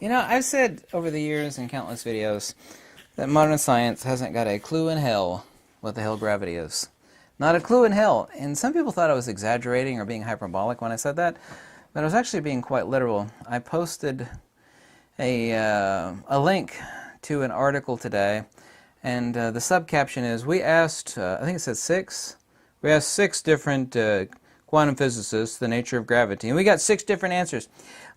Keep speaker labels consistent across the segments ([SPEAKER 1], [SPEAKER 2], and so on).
[SPEAKER 1] You know, I've said over the years in countless videos that modern science hasn't got a clue in hell what the hell gravity is. Not a clue in hell. And some people thought I was exaggerating or being hyperbolic when I said that, but I was actually being quite literal. I posted a link to an article today, and the subcaption is, we asked, I think it said we asked six different quantum physicists the nature of gravity, and we got six different answers.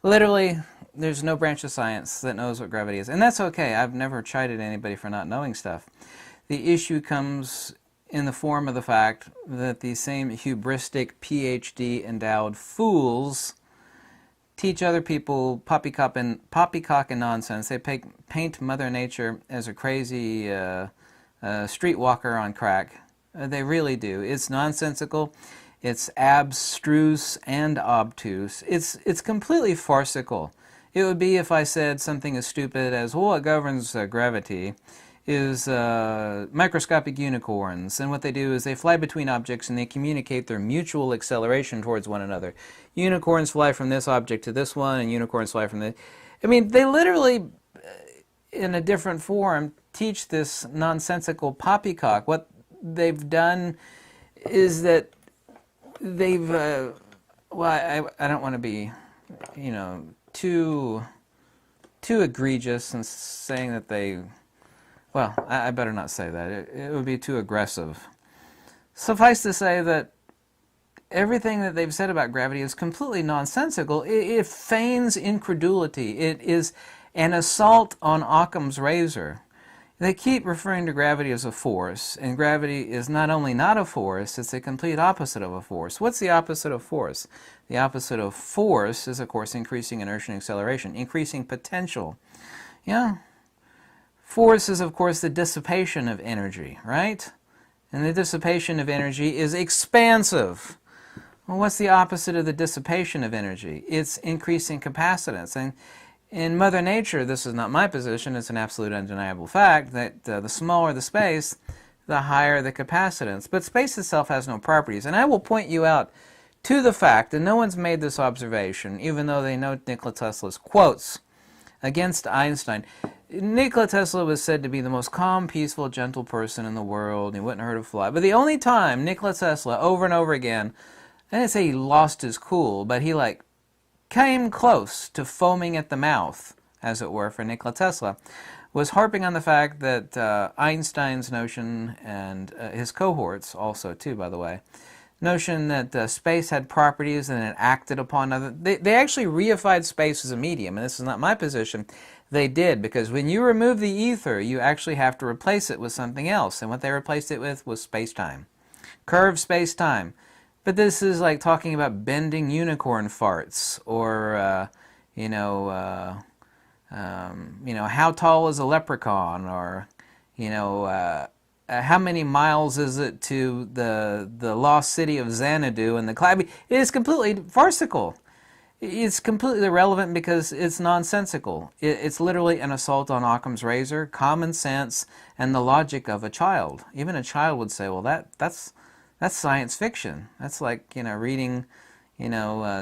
[SPEAKER 1] Literally, there's no branch of science that knows what gravity is. And that's okay. I've never chided anybody for not knowing stuff. The issue comes in the form of the fact that these same hubristic, PhD-endowed fools teach other people poppycock and nonsense. They paint Mother Nature as a crazy streetwalker on crack. They really do. It's nonsensical. It's abstruse and obtuse. It's completely farcical. It would be if I said something as stupid as, well, what governs gravity is microscopic unicorns, and what they do is they fly between objects and they communicate their mutual acceleration towards one another. Unicorns fly from this object to this one, and unicorns fly from the... I mean, they literally, in a different form, teach this nonsensical poppycock. What they've done is that they've... well, I don't want to be, you know, too egregious in saying that they... Well, I better not say that. It would be too aggressive. Suffice to say that everything that they've said about gravity is completely nonsensical. It feigns incredulity. It is an assault on Occam's razor. They keep referring to gravity as a force, and gravity is not only not a force, it's a complete opposite of a force. What's the opposite of force? The opposite of force is, of course, increasing inertia and acceleration, increasing potential. Yeah. Force is, of course, the dissipation of energy, right? And the dissipation of energy is expansive. Well, what's the opposite of the dissipation of energy? It's increasing capacitance. And in Mother Nature, this is not my position, it's an absolute undeniable fact, that the smaller the space, the higher the capacitance. But space itself has no properties. And I will point you out to the fact, and no one's made this observation, even though they know Nikola Tesla's quotes against Einstein. Nikola Tesla was said to be the most calm, peaceful, gentle person in the world. He wouldn't hurt a fly. But the only time Nikola Tesla, over and over again, I didn't say he lost his cool, but he came close to foaming at the mouth, as it were, for Nikola Tesla, was harping on the fact that Einstein's notion, and his cohorts also too, by the way, notion that space had properties and it acted upon other... They actually reified space as a medium, and this is not my position. They did, because when you remove the ether, you actually have to replace it with something else, and what they replaced it with was space-time. Curved space-time. But this is like talking about bending unicorn farts, or, how tall is a leprechaun, or, how many miles is it to the lost city of Xanadu and the cloud? It is completely farcical. It's completely irrelevant because it's nonsensical. It's literally an assault on Occam's razor, common sense, and the logic of a child. Even a child would say, well, that's science fiction. That's like, reading,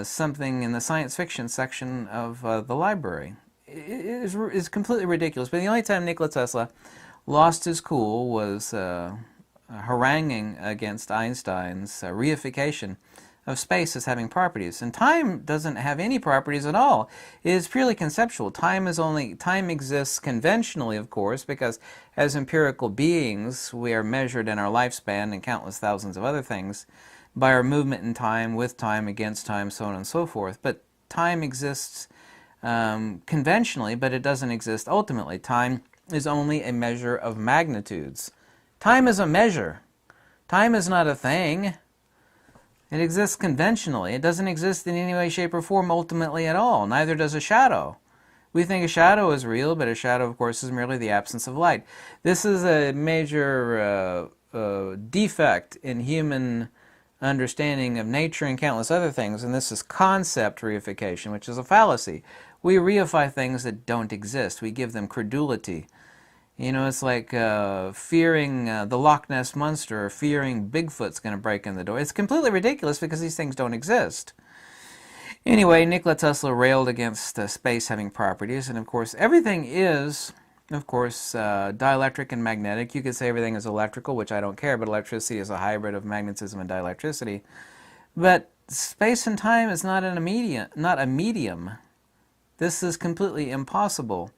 [SPEAKER 1] something in the science fiction section of the library. It's completely ridiculous. But the only time Nikola Tesla lost his cool was haranguing against Einstein's reification of space as having properties. And time doesn't have any properties at all. It is purely conceptual. Time exists conventionally, of course, because as empirical beings, we are measured in our lifespan and countless thousands of other things by our movement in time, with time, against time, so on and so forth. But time exists conventionally, but it doesn't exist ultimately. Time is only a measure of magnitudes. Time is a measure. Time is not a thing. It exists conventionally. It doesn't exist in any way, shape, or form ultimately at all. Neither does a shadow. We think a shadow is real, but a shadow, of course, is merely the absence of light. This is a major defect in human understanding of nature and countless other things, and this is concept reification, which is a fallacy. We reify things that don't exist. We give them credulity. It's like fearing the Loch Ness Monster or fearing Bigfoot's going to break in the door. It's completely ridiculous because these things don't exist. Anyway, Nikola Tesla railed against space having properties, and of course everything is, of course, dielectric and magnetic. You could say everything is electrical, which I don't care, but electricity is a hybrid of magnetism and dielectricity. But space and time is not a medium. This is completely impossible.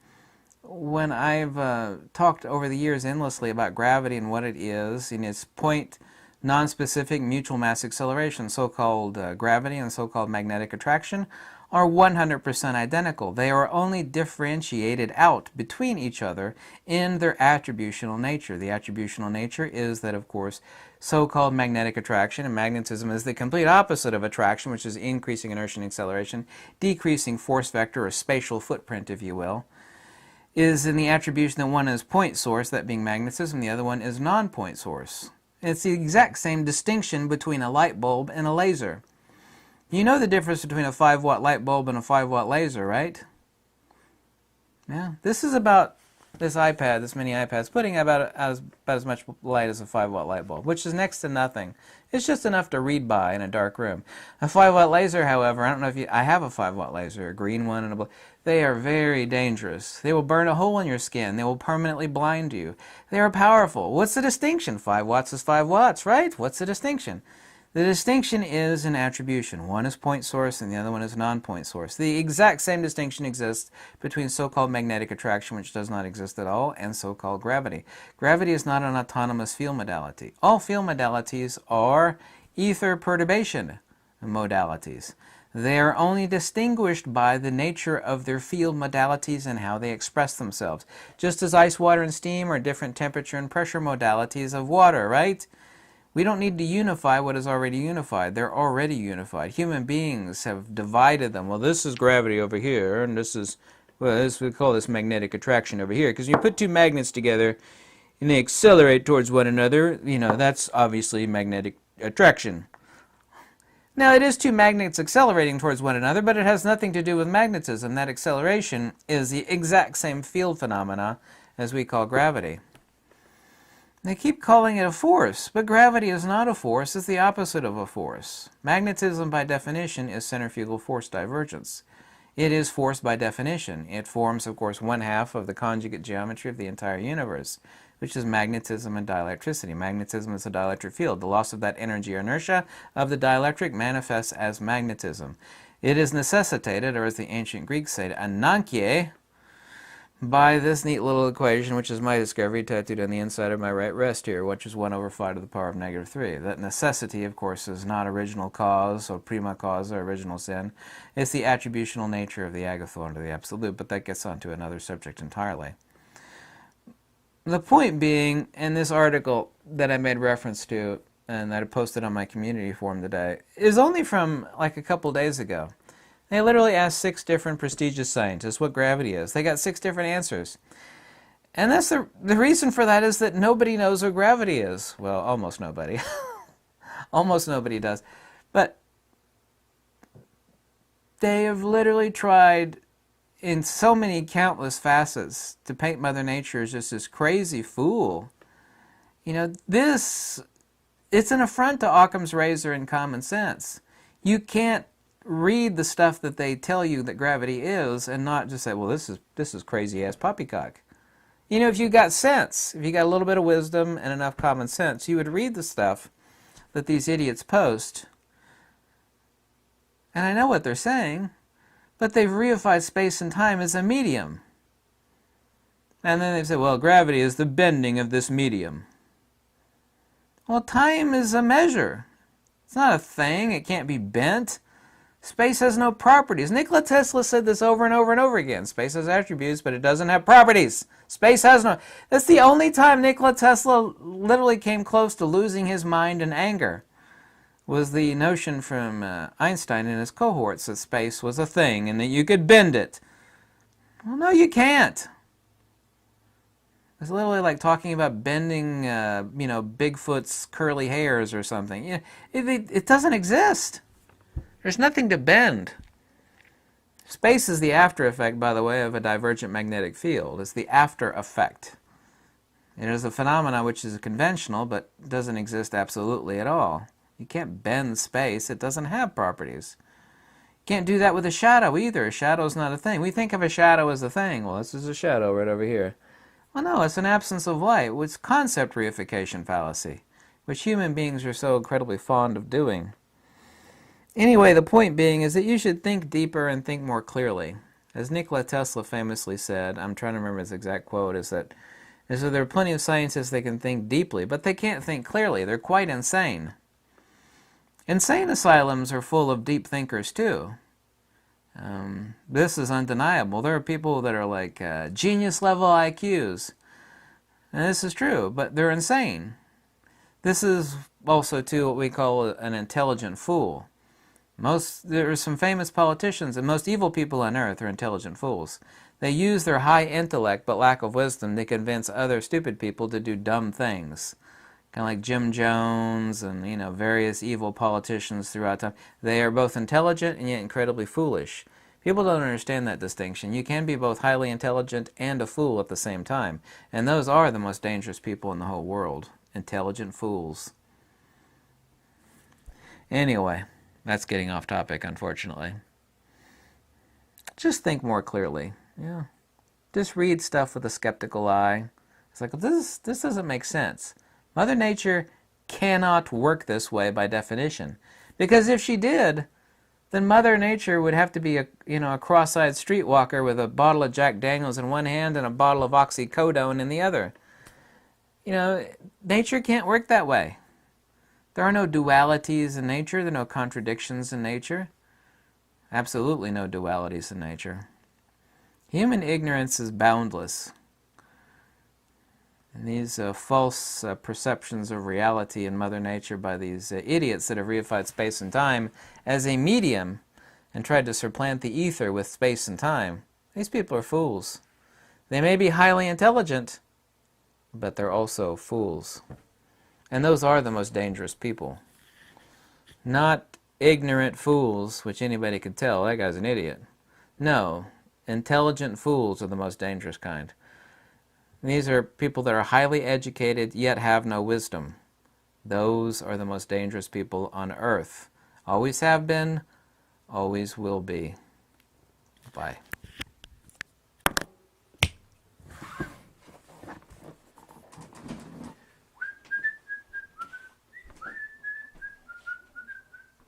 [SPEAKER 1] When I've talked over the years endlessly about gravity and what it is, in its point non-specific mutual mass acceleration, so-called gravity and so-called magnetic attraction, are 100% identical. They are only differentiated out between each other in their attributional nature. The attributional nature is that, of course, so-called magnetic attraction, and magnetism is the complete opposite of attraction, which is increasing inertia and acceleration, decreasing force vector or spatial footprint, if you will, is in the attribution that one is point source, that being magnetism, the other one is non-point source. It's the exact same distinction between a light bulb and a laser. You know the difference between a 5-watt light bulb and a 5-watt laser, right? Yeah, this is about this iPad, this mini iPad, is putting about as much light as a 5-watt light bulb, which is next to nothing. It's just enough to read by in a dark room. A 5-watt laser, however, I don't know if I have a 5-watt laser, a green one and a blue. They are very dangerous. They will burn a hole in your skin. They will permanently blind you. They are powerful. What's the distinction? 5 watts is 5 watts, right? What's the distinction? The distinction is in attribution. One is point source and the other one is non-point source. The exact same distinction exists between so-called magnetic attraction, which does not exist at all, and so-called gravity. Gravity is not an autonomous field modality. All field modalities are ether perturbation modalities. They are only distinguished by the nature of their field modalities and how they express themselves. Just as ice, water, and steam are different temperature and pressure modalities of water, right? We don't need to unify what is already unified. They're already unified. Human beings have divided them. Well, this is gravity over here, and this is, well, we call this magnetic attraction over here. Because you put two magnets together, and they accelerate towards one another, you know, that's obviously magnetic attraction. Now, it is two magnets accelerating towards one another, but it has nothing to do with magnetism. That acceleration is the exact same field phenomena as we call gravity. They keep calling it a force, but gravity is not a force. It's the opposite of a force. Magnetism, by definition, is centrifugal force divergence. It is force by definition. It forms, of course, 1/2 of the conjugate geometry of the entire universe, which is magnetism and dielectricity. Magnetism is a dielectric field. The loss of that energy or inertia of the dielectric manifests as magnetism. It is necessitated, or as the ancient Greeks said, anankie, by this neat little equation, which is my discovery, tattooed on the inside of my right wrist here, which is 1/5 to the power of -3. That necessity, of course, is not original cause or prima causa, original sin. It's the attributional nature of the agathon to the absolute, but that gets onto another subject entirely. The point being, in this article that I made reference to and that I posted on my community forum today, is only from like a couple days ago. They literally asked 6 different prestigious scientists what gravity is. They got 6 different answers. And that's the reason for that is that nobody knows what gravity is. Well, almost nobody. Almost nobody does. But they have literally tried in so many countless facets to paint Mother Nature as just this crazy fool. You know, it's an affront to Occam's razor and common sense. You can't read the stuff that they tell you that gravity is and not just say, well, this is crazy-ass poppycock. You know, if you got sense, if you got a little bit of wisdom and enough common sense, you would read the stuff that these idiots post. And I know what they're saying, but they've reified space and time as a medium. And then they say, well, gravity is the bending of this medium. Well, time is a measure. It's not a thing. It can't be bent. Space has no properties. Nikola Tesla said this over and over and over again. Space has attributes, but it doesn't have properties. Space has no... That's the only time Nikola Tesla literally came close to losing his mind in anger, was the notion from Einstein and his cohorts that space was a thing and that you could bend it. Well, no, you can't. It's literally like talking about bending, you know, Bigfoot's curly hairs or something. You know, it doesn't exist. There's nothing to bend. Space is the after effect, by the way, of a divergent magnetic field. It's the after effect. It is a phenomena which is conventional, but doesn't exist absolutely at all. You can't bend space. It doesn't have properties. Can't do that with a shadow either. A shadow's not a thing. We think of a shadow as a thing. Well, this is a shadow right over here. Well, no, it's an absence of light. It's concept reification fallacy, which human beings are so incredibly fond of doing. Anyway, the point being is that you should think deeper and think more clearly. As Nikola Tesla famously said, I'm trying to remember his exact quote, is that there are plenty of scientists that can think deeply, but they can't think clearly. They're quite insane. Insane asylums are full of deep thinkers, too. This is undeniable. There are people that are like genius-level IQs. And this is true, but they're insane. This is also, too, what we call an intelligent fool. There are some famous politicians, and most evil people on earth are intelligent fools. They use their high intellect but lack of wisdom to convince other stupid people to do dumb things. Kind of like Jim Jones and, various evil politicians throughout time. They are both intelligent and yet incredibly foolish. People don't understand that distinction. You can be both highly intelligent and a fool at the same time. And those are the most dangerous people in the whole world. Intelligent fools. Anyway, that's getting off topic, unfortunately. Just think more clearly. Yeah. Just read stuff with a skeptical eye. It's like, well, this doesn't make sense. Mother Nature cannot work this way by definition. Because if she did, then Mother Nature would have to be a cross-eyed streetwalker with a bottle of Jack Daniels in one hand and a bottle of oxycodone in the other. Nature can't work that way. There are no dualities in nature. There are no contradictions in nature. Absolutely no dualities in nature. Human ignorance is boundless. And these false perceptions of reality in Mother Nature by these idiots that have reified space and time as a medium and tried to supplant the ether with space and time. These people are fools. They may be highly intelligent, but they're also fools. And those are the most dangerous people. Not ignorant fools, which anybody could tell, that guy's an idiot. No, intelligent fools are the most dangerous kind. These are people that are highly educated yet have no wisdom. Those are the most dangerous people on earth. Always have been, always will be. Bye.